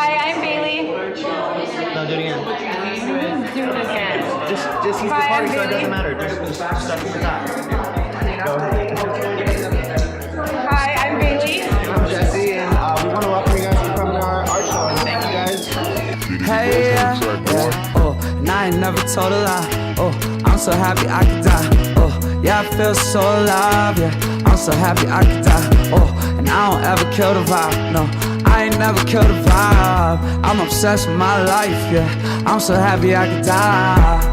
Hi, I'm Bailey. No, do it again. Do it again. Just use the Hi, party I'm so it Bailey. doesn't matter. Just stuff in the top. Go ahead. Hi, I'm Bailey. I'm Jesse, and we want to welcome you guys to come to our art show. And thank you guys. Hey, yeah, oh, and I ain't never told a lie. Oh, I'm so happy I could die. Oh, yeah, I feel so alive. Yeah, I'm so happy I could die. Oh, and I don't ever kill the vibe. No, I ain't never killed the vibe. I'm obsessed with my life. Yeah, I'm so happy I could die.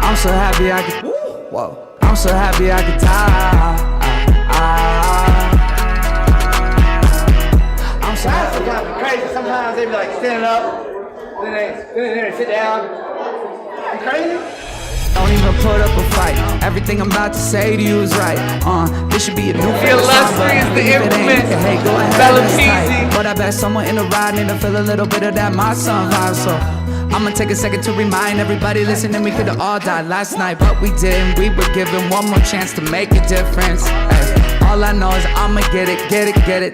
I'm so happy I could. Whoa, I'm so happy I could die. I'm so happy. Sometimes crazy. Sometimes they be like standing up, then they sit down. You crazy? Don't even put up a fight. Everything I'm about to say to you is right. This should be a new The illustrious, the infamous Hey, go ahead. Bella let's Peasy. type. But I bet someone in the ride need to feel a little bit of that my son vibe. So I'ma take a second to remind everybody listening we could've all died last night, but we didn't. We were given one more chance to make a difference. Hey, all I know is I'ma get it.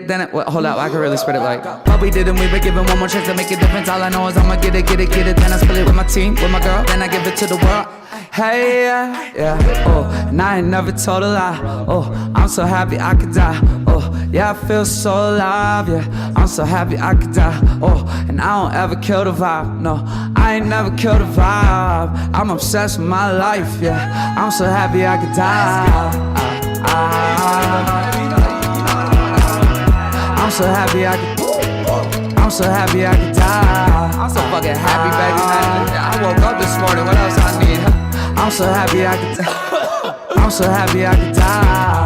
Then it. Wait, hold up, I can really spit it like. But we didn't. We were given one more chance to make a difference. All I know is I'ma get it. Then I spill it with my team, with my girl. Then I give it to the world. Hey, yeah, oh, and I ain't never told a lie. Oh, I'm so happy I could die. Oh, yeah, I feel so alive. Yeah, I'm so happy I could die. Oh, and I don't ever kill the vibe. No, I ain't never killed the vibe. I'm obsessed with my life. Yeah, I'm so happy I could die. I'm so happy I could. I'm so happy I could die. I'm so fucking happy, baby, man. I woke up this morning. What else I need? I'm so happy I could. I'm so happy I could die.